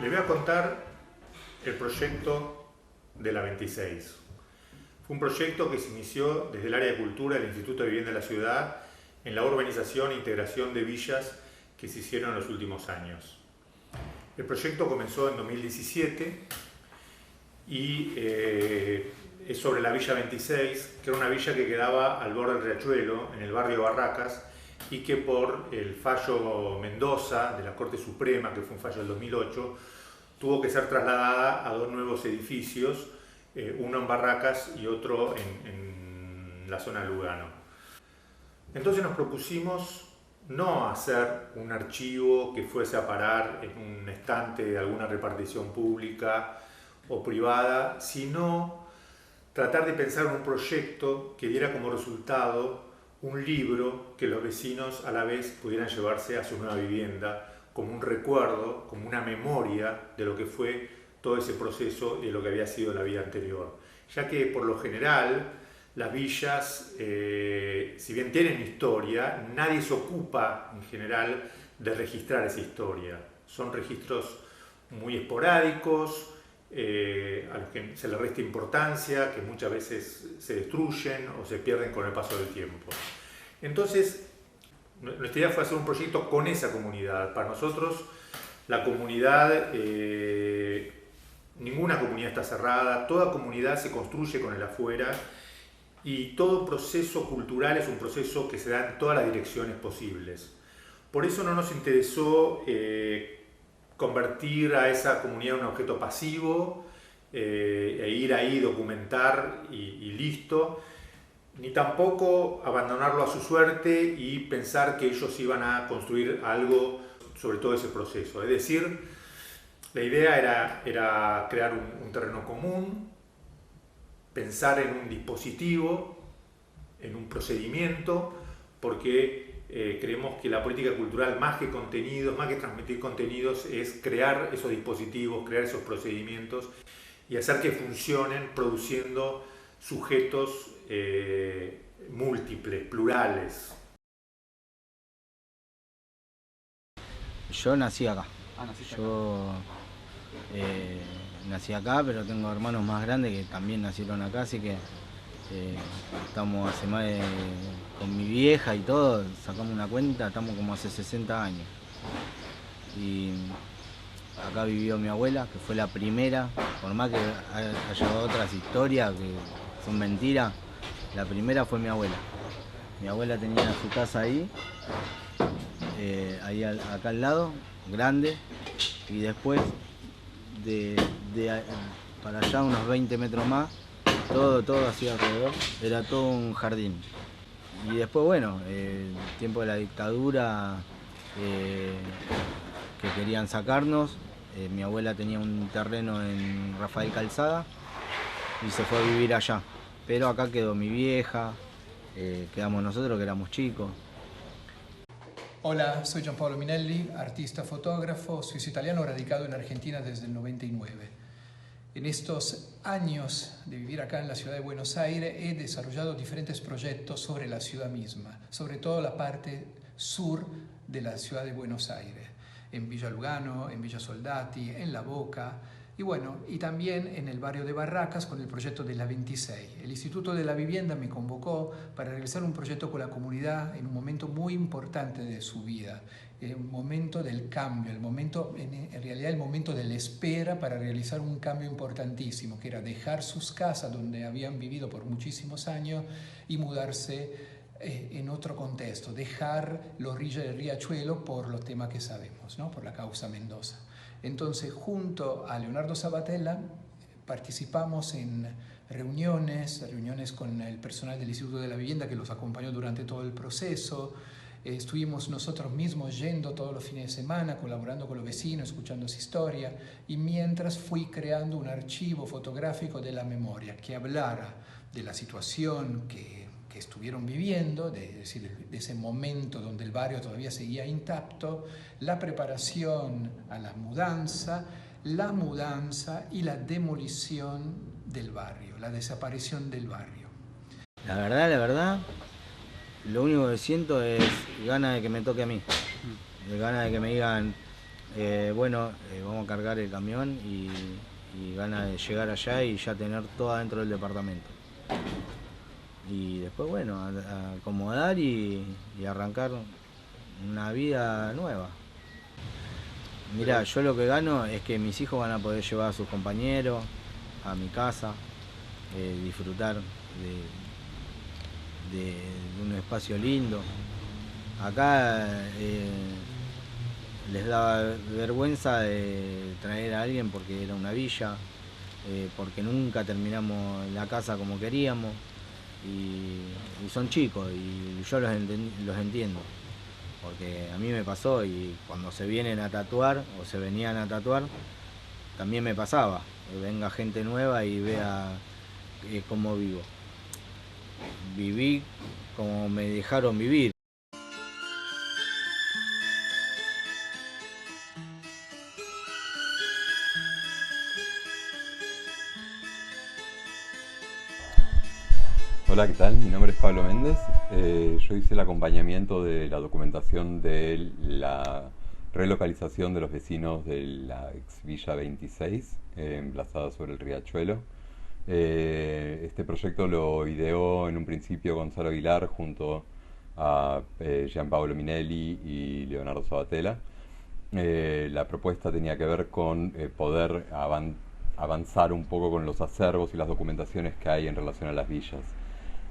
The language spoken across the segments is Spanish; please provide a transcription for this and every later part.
Le voy a contar el proyecto de la 26. Fue un proyecto que se inició desde el área de cultura del Instituto de Vivienda de la Ciudad en la urbanización e integración de villas que se hicieron en los últimos años. El proyecto comenzó en 2017 y es sobre la Villa 26, que era una villa que quedaba al borde del riachuelo, en el barrio Barracas, y que por el fallo Mendoza de la Corte Suprema, que fue un fallo del 2008, tuvo que ser trasladada a dos nuevos edificios, uno en Barracas y otro en la zona de Lugano. Entonces nos propusimos no hacer un archivo que fuese a parar en un estante de alguna repartición pública o privada, sino tratar de pensar en un proyecto que diera como resultado un libro que los vecinos a la vez pudieran llevarse a su nueva vivienda como un recuerdo, como una memoria de lo que fue todo ese proceso y de lo que había sido la vida anterior. Ya que por lo general las villas, si bien tienen historia, nadie se ocupa en general de registrar esa historia. Son registros muy esporádicos, a los que se le resta importancia, que muchas veces se destruyen o se pierden con el paso del tiempo. Entonces, nuestra idea fue hacer un proyecto con esa comunidad. Para nosotros, la comunidad, ninguna comunidad está cerrada, toda comunidad se construye con el afuera y todo proceso cultural es un proceso que se da en todas las direcciones posibles. Por eso no nos interesó convertir a esa comunidad en un objeto pasivo e ir ahí, documentar y listo, ni tampoco abandonarlo a su suerte y pensar que ellos iban a construir algo sobre todo ese proceso. Es decir, la idea era crear un terreno común, pensar en un dispositivo, en un procedimiento, porque creemos que la política cultural, más que contenidos, más que transmitir contenidos, es crear esos dispositivos, crear esos procedimientos y hacer que funcionen produciendo sujetos múltiples, plurales. Yo nací acá. Naciste Yo nací acá, pero tengo hermanos más grandes que también nacieron acá, así que estamos hace más de, con mi vieja y todo, sacamos una cuenta, estamos como hace 60 años. Y acá vivió mi abuela, que fue la primera, por más que haya otras historias que son mentiras, la primera fue mi abuela. Mi abuela tenía su casa ahí, acá al lado, grande, y después para allá unos 20 metros más, todo así alrededor, era todo un jardín. Y después, bueno, el tiempo de la dictadura, que querían sacarnos, mi abuela tenía un terreno en Rafael Calzada y se fue a vivir allá. Pero acá quedó mi vieja, quedamos nosotros que éramos chicos. Hola, soy Gianpaolo Minelli, artista fotógrafo suizo-italiano radicado en Argentina desde el 99. En estos años de vivir acá en la ciudad de Buenos Aires he desarrollado diferentes proyectos sobre la ciudad misma, sobre todo la parte sur de la ciudad de Buenos Aires, en Villa Lugano, en Villa Soldati, en La Boca, y bueno, y también en el barrio de Barracas con el proyecto de la 26. El Instituto de la Vivienda me convocó para realizar un proyecto con la comunidad en un momento muy importante de su vida, el momento del cambio, en realidad el momento de la espera para realizar un cambio importantísimo, que era dejar sus casas donde habían vivido por muchísimos años y mudarse en otro contexto, dejar la orilla del riachuelo por los temas que sabemos, ¿no? Por la causa Mendoza. Entonces, junto a Leonardo Sabatella, participamos en reuniones con el personal del Instituto de la Vivienda que los acompañó durante todo el proceso, Estuvimos nosotros mismos yendo todos los fines de semana, colaborando con los vecinos, escuchando su historia, y mientras fui creando un archivo fotográfico de la memoria que hablara de la situación que estuvieron viviendo, es decir, de ese momento donde el barrio todavía seguía intacto, la preparación a la mudanza y la demolición del barrio, la desaparición del barrio. La verdad, lo único que siento es ganas de que me toque a mí. Ganas de que me digan, vamos a cargar el camión y ganas de llegar allá y ya tener todo adentro del departamento. Y después, bueno, a acomodar y arrancar una vida nueva. Mirá, yo lo que gano es que mis hijos van a poder llevar a sus compañeros a mi casa, disfrutar de un espacio lindo. Acá les daba vergüenza de traer a alguien porque era una villa, porque nunca terminamos la casa como queríamos, y son chicos y yo los entiendo, porque a mí me pasó, y cuando se vienen a tatuar o se venían a tatuar también me pasaba, que venga gente nueva y vea cómo vivo. Viví como me dejaron vivir. Hola, ¿qué tal? Mi nombre es Pablo Méndez. Yo hice el acompañamiento de la documentación de la relocalización de los vecinos de la ex Villa 26, emplazada sobre el Riachuelo. Este proyecto lo ideó en un principio Gonzalo Aguilar junto a Gianpaolo Minelli y Leonardo Sabatella. La propuesta tenía que ver con poder avanzar un poco con los acervos y las documentaciones que hay en relación a las villas.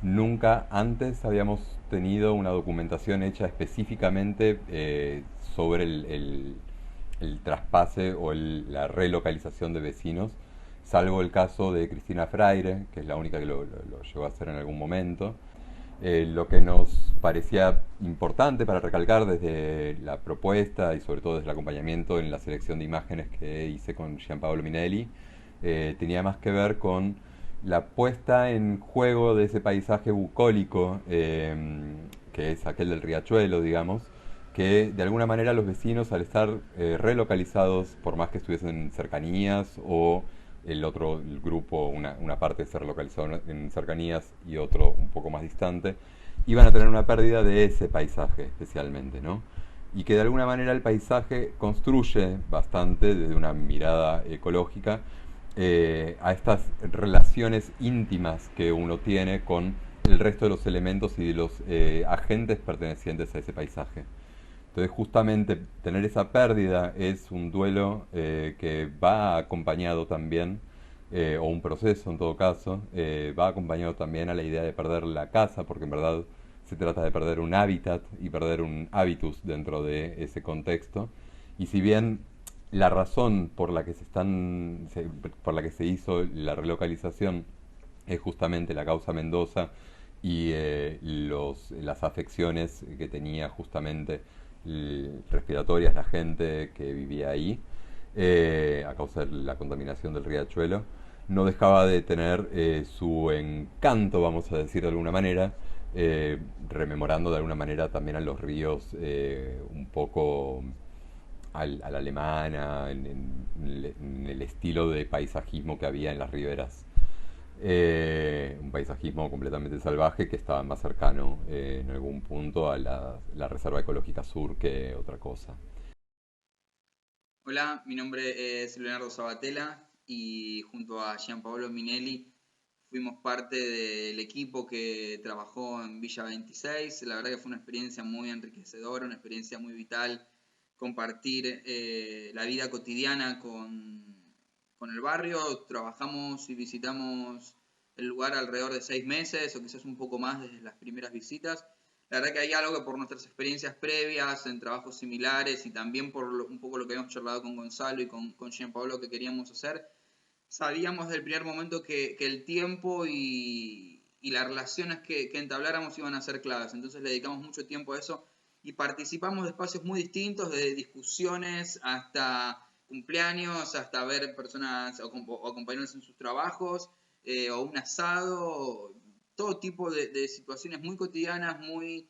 Nunca antes habíamos tenido una documentación hecha específicamente sobre el traspase o la relocalización de vecinos, salvo el caso de Cristina Freire, que es la única que lo llegó a hacer en algún momento. Lo que nos parecía importante para recalcar desde la propuesta y sobre todo desde el acompañamiento en la selección de imágenes que hice con Gianpaolo Minelli, tenía más que ver con la puesta en juego de ese paisaje bucólico, que es aquel del Riachuelo, digamos, que de alguna manera los vecinos, al estar relocalizados, por más que estuviesen en cercanías o el grupo, una parte se relocalizó en cercanías y otro un poco más distante, iban a tener una pérdida de ese paisaje especialmente, ¿no? Y que de alguna manera el paisaje construye bastante desde una mirada ecológica a estas relaciones íntimas que uno tiene con el resto de los elementos y de los agentes pertenecientes a ese paisaje. Entonces justamente tener esa pérdida es un duelo que va acompañado también, o un proceso en todo caso, va acompañado también a la idea de perder la casa, porque en verdad se trata de perder un hábitat y perder un hábitus dentro de ese contexto. Y si bien la razón por la que por la que se hizo la relocalización es justamente la causa Mendoza y las afecciones que tenía justamente respiratorias la gente que vivía ahí, a causa de la contaminación del riachuelo, no dejaba de tener su encanto, vamos a decir de alguna manera, rememorando de alguna manera también a los ríos un poco a la alemana, en el estilo de paisajismo que había en las riberas. Un paisajismo completamente salvaje que estaba más cercano en algún punto a la Reserva Ecológica Sur que otra cosa. Hola, mi nombre es Leonardo Sabatella y junto a Gianpaolo Minelli fuimos parte del equipo que trabajó en Villa 26. La verdad que fue una experiencia muy enriquecedora, una experiencia muy vital, compartir la vida cotidiana con el barrio. Trabajamos y visitamos el lugar alrededor de 6 meses o quizás un poco más desde las primeras visitas. La verdad que hay algo que por nuestras experiencias previas en trabajos similares y también por un poco lo que habíamos charlado con Gonzalo y con Gianpaolo que queríamos hacer, sabíamos del primer momento que el tiempo y las relaciones que entabláramos iban a ser claves. Entonces le dedicamos mucho tiempo a eso y participamos de espacios muy distintos, de discusiones hasta cumpleaños, hasta ver personas o acompañarnos en sus trabajos, o un asado, todo tipo de situaciones muy cotidianas, muy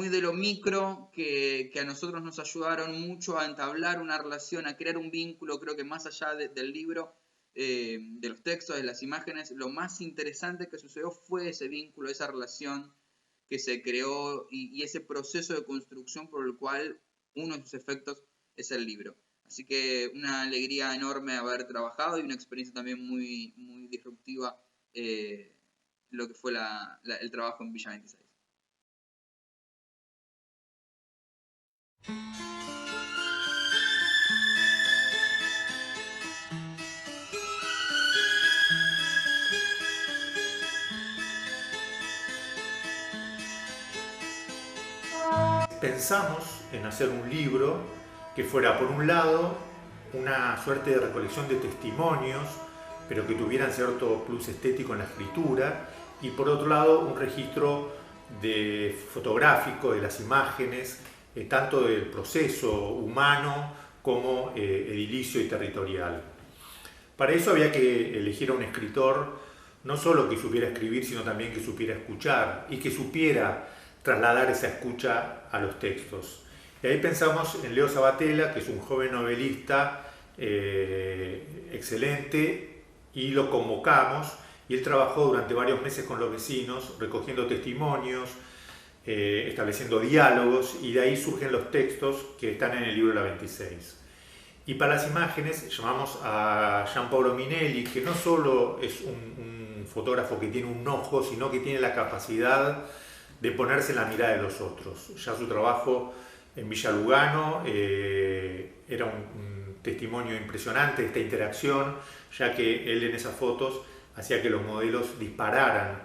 de lo micro, que a nosotros nos ayudaron mucho a entablar una relación, a crear un vínculo. Creo que más allá del libro, de los textos, de las imágenes, lo más interesante que sucedió fue ese vínculo, esa relación que se creó y ese proceso de construcción por el cual uno de sus efectos es el libro. Así que una alegría enorme haber trabajado y una experiencia también muy, muy disruptiva, lo que fue el trabajo en Villa 26. Pensamos en hacer un libro que fuera, por un lado, una suerte de recolección de testimonios, pero que tuvieran cierto plus estético en la escritura, y por otro lado, un registro fotográfico de las imágenes, tanto del proceso humano como edilicio y territorial. Para eso había que elegir a un escritor no solo que supiera escribir, sino también que supiera escuchar y que supiera trasladar esa escucha a los textos. Y ahí pensamos en Leo Sabatella, que es un joven novelista excelente, y lo convocamos, y él trabajó durante varios meses con los vecinos, recogiendo testimonios, estableciendo diálogos, y de ahí surgen los textos que están en el libro La 26. Y para las imágenes llamamos a Gian Paolo Minelli, que no solo es un fotógrafo que tiene un ojo, sino que tiene la capacidad de ponerse en la mirada de los otros. Ya su trabajo en Villa Lugano era un testimonio impresionante de esta interacción, ya que él en esas fotos hacía que los modelos dispararan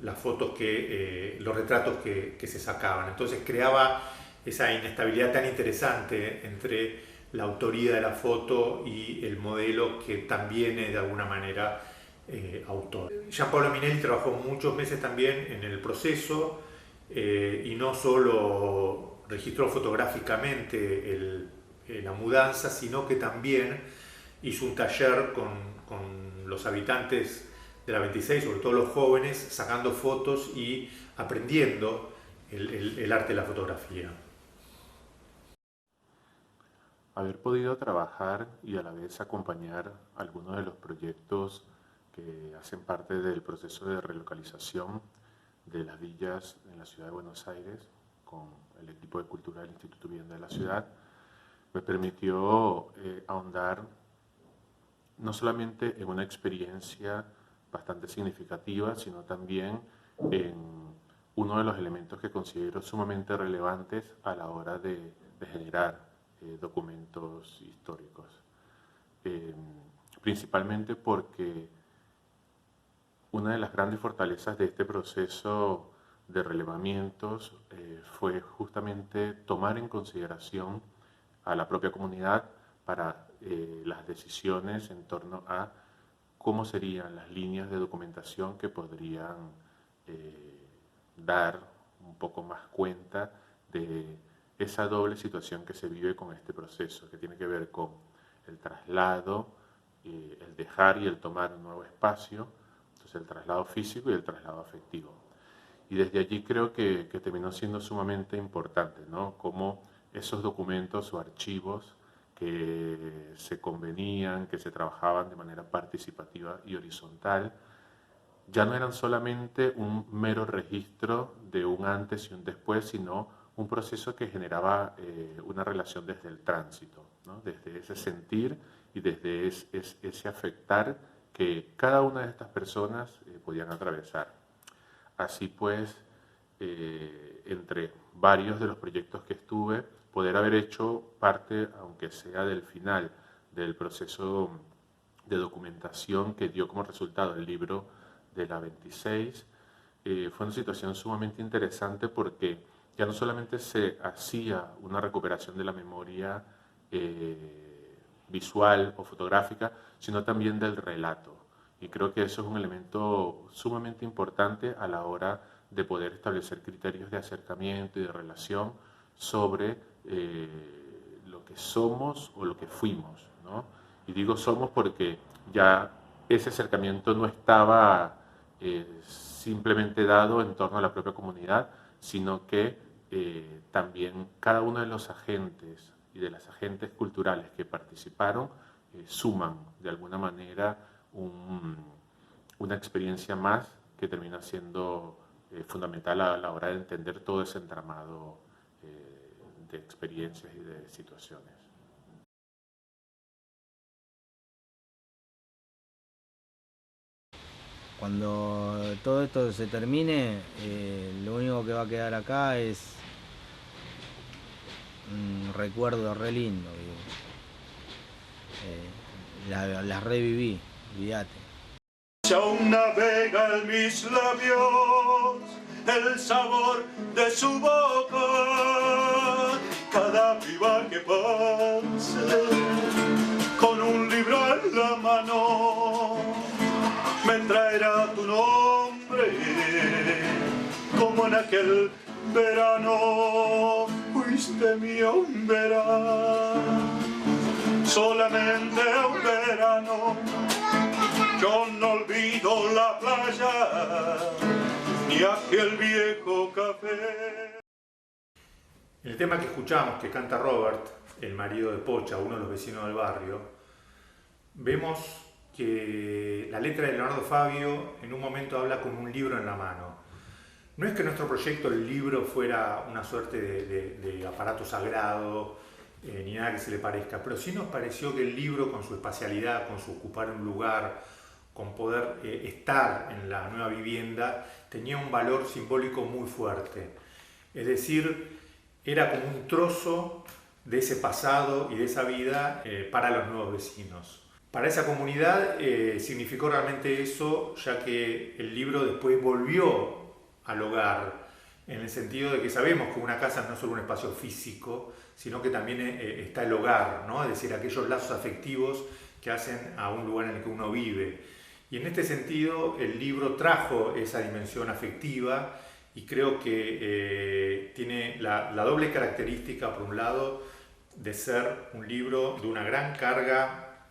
las fotos los retratos que se sacaban. Entonces creaba esa inestabilidad tan interesante entre la autoría de la foto y el modelo, que también es de alguna manera autor. Gian Paolo Minelli trabajó muchos meses también en el proceso, y no solo registró fotográficamente la mudanza, sino que también hizo un taller con los habitantes de la 26, sobre todo los jóvenes, sacando fotos y aprendiendo el arte de la fotografía. Haber podido trabajar y a la vez acompañar algunos de los proyectos que hacen parte del proceso de relocalización de las villas en la ciudad de Buenos Aires con el equipo de cultura del Instituto Vivienda de la ciudad, me permitió ahondar no solamente en una experiencia bastante significativa, sino también en uno de los elementos que considero sumamente relevantes a la hora de generar documentos históricos. Principalmente porque una de las grandes fortalezas de este proceso de relevamientos fue justamente tomar en consideración a la propia comunidad para las decisiones en torno a cómo serían las líneas de documentación que podrían dar un poco más cuenta de esa doble situación que se vive con este proceso, que tiene que ver con el traslado, el dejar y el tomar un nuevo espacio, entonces el traslado físico y el traslado afectivo. Y desde allí creo que terminó siendo sumamente importante, ¿no? Cómo esos documentos o archivos que se convenían, que se trabajaban de manera participativa y horizontal, ya no eran solamente un mero registro de un antes y un después, sino un proceso que generaba una relación desde el tránsito, ¿no? Desde ese sentir y desde ese afectar que cada una de estas personas podían atravesar. Así pues, entre varios de los proyectos que estuve, poder haber hecho parte, aunque sea del final, del proceso de documentación que dio como resultado el libro de la 26, fue una situación sumamente interesante porque ya no solamente se hacía una recuperación de la memoria visual o fotográfica, sino también del relato. Y creo que eso es un elemento sumamente importante a la hora de poder establecer criterios de acercamiento y de relación sobre lo que somos o lo que fuimos, ¿no? Y digo somos porque ya ese acercamiento no estaba simplemente dado en torno a la propia comunidad, sino que también cada uno de los agentes y de las agentes culturales que participaron suman de alguna manera una experiencia más que termina siendo fundamental a la hora de entender todo ese entramado de experiencias y de situaciones. Cuando todo esto se termine, lo único que va a quedar acá es un recuerdo re lindo. La reviví, olvídate. Si aún navega en mis labios el sabor de su boca, cada piba que pase con un libro en la mano me traerá tu nombre, como en aquel verano fuiste mío un verano, solamente un verano. Yo no olvido la playa ni aquel viejo café. En el tema que escuchamos, que canta Robert, el marido de Pocha, uno de los vecinos del barrio, vemos que la letra de Leonardo Fabio en un momento habla con un libro en la mano. No es que nuestro proyecto, el libro, fuera una suerte de aparato sagrado, ni nada que se le parezca, pero sí nos pareció que el libro, con su espacialidad, con su ocupar un lugar, con poder estar en la nueva vivienda, tenía un valor simbólico muy fuerte. Es decir, era como un trozo de ese pasado y de esa vida para los nuevos vecinos. Para esa comunidad significó realmente eso, ya que el libro después volvió al hogar, en el sentido de que sabemos que una casa no es solo un espacio físico, sino que también está el hogar, ¿no? Es decir, aquellos lazos afectivos que hacen a un lugar en el que uno vive. Y en este sentido el libro trajo esa dimensión afectiva y creo que tiene la doble característica, por un lado, de ser un libro de una gran carga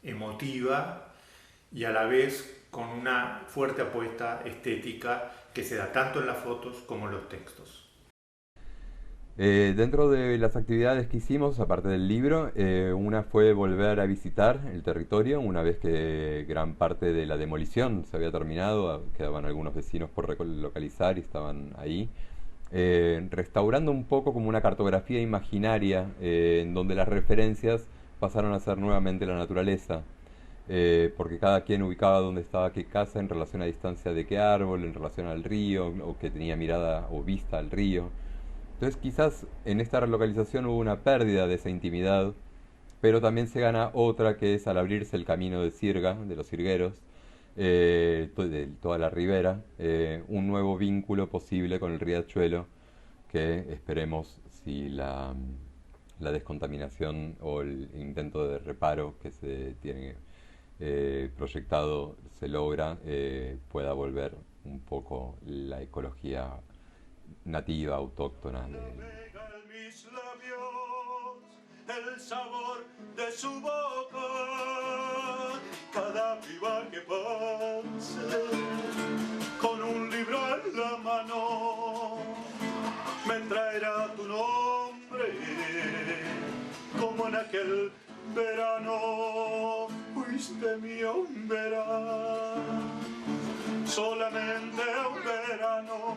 emotiva y a la vez con una fuerte apuesta estética que se da tanto en las fotos como en los textos. Dentro de las actividades que hicimos, aparte del libro, una fue volver a visitar el territorio una vez que gran parte de la demolición se había terminado, quedaban algunos vecinos por relocalizar y estaban ahí, restaurando un poco como una cartografía imaginaria en donde las referencias pasaron a ser nuevamente la naturaleza, porque cada quien ubicaba dónde estaba qué casa en relación a distancia de qué árbol, en relación al río, o que tenía mirada o vista al río. Entonces quizás en esta relocalización hubo una pérdida de esa intimidad, pero también se gana otra, que es al abrirse el camino de Sirga, de los sirgueros, de toda la ribera, un nuevo vínculo posible con el riachuelo, que esperemos, si la descontaminación o el intento de reparo que se tiene proyectado se logra, pueda volver un poco la ecología nativa, autóctona. El sabor de su boca, cada piba que pase con un libro en la mano me traerá tu nombre, como en aquel verano fuiste mío un verano, solamente un verano.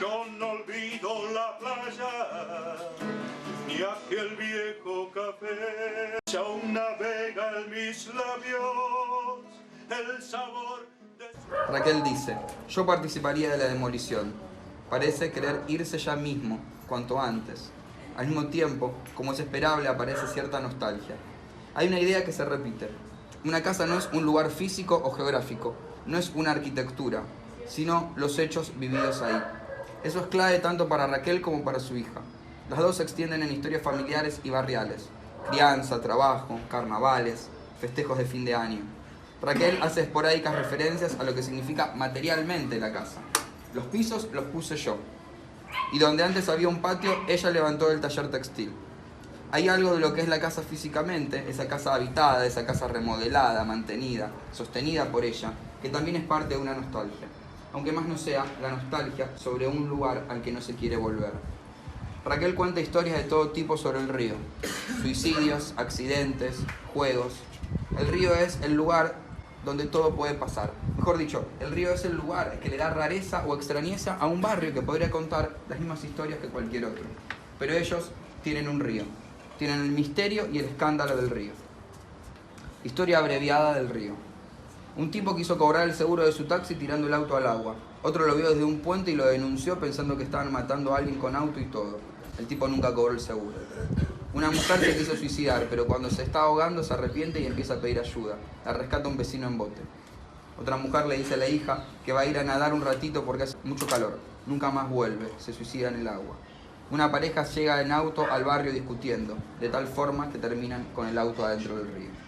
Yo no olvido la playa ni aquel viejo café. Si aún navega en mis labios el sabor de... Raquel dice: yo participaría de la demolición. Parece querer irse ya mismo, cuanto antes. Al mismo tiempo, como es esperable, aparece cierta nostalgia. Hay una idea que se repite. Una casa no es un lugar físico o geográfico, no es una arquitectura, sino los hechos vividos ahí. Eso es clave tanto para Raquel como para su hija. Las dos se extienden en historias familiares y barriales: crianza, trabajo, carnavales, festejos de fin de año. Raquel hace esporádicas referencias a lo que significa materialmente la casa. Los pisos los puse yo. Y donde antes había un patio, ella levantó el taller textil. Hay algo de lo que es la casa físicamente, esa casa habitada, esa casa remodelada, mantenida, sostenida por ella, que también es parte de una nostalgia. Aunque más no sea la nostalgia sobre un lugar al que no se quiere volver. Raquel cuenta historias de todo tipo sobre el río. Suicidios, accidentes, juegos. El río es el lugar donde todo puede pasar. Mejor dicho, el río es el lugar que le da rareza o extrañeza a un barrio que podría contar las mismas historias que cualquier otro. Pero ellos tienen un río. Tienen el misterio y el escándalo del río. Historia abreviada del río. Un tipo quiso cobrar el seguro de su taxi tirando el auto al agua. Otro lo vio desde un puente y lo denunció pensando que estaban matando a alguien con auto y todo. El tipo nunca cobró el seguro. Una mujer se quiso suicidar, pero cuando se está ahogando se arrepiente y empieza a pedir ayuda. La rescata un vecino en bote. Otra mujer le dice a la hija que va a ir a nadar un ratito porque hace mucho calor. Nunca más vuelve, se suicida en el agua. Una pareja llega en auto al barrio discutiendo, de tal forma que terminan con el auto adentro del río.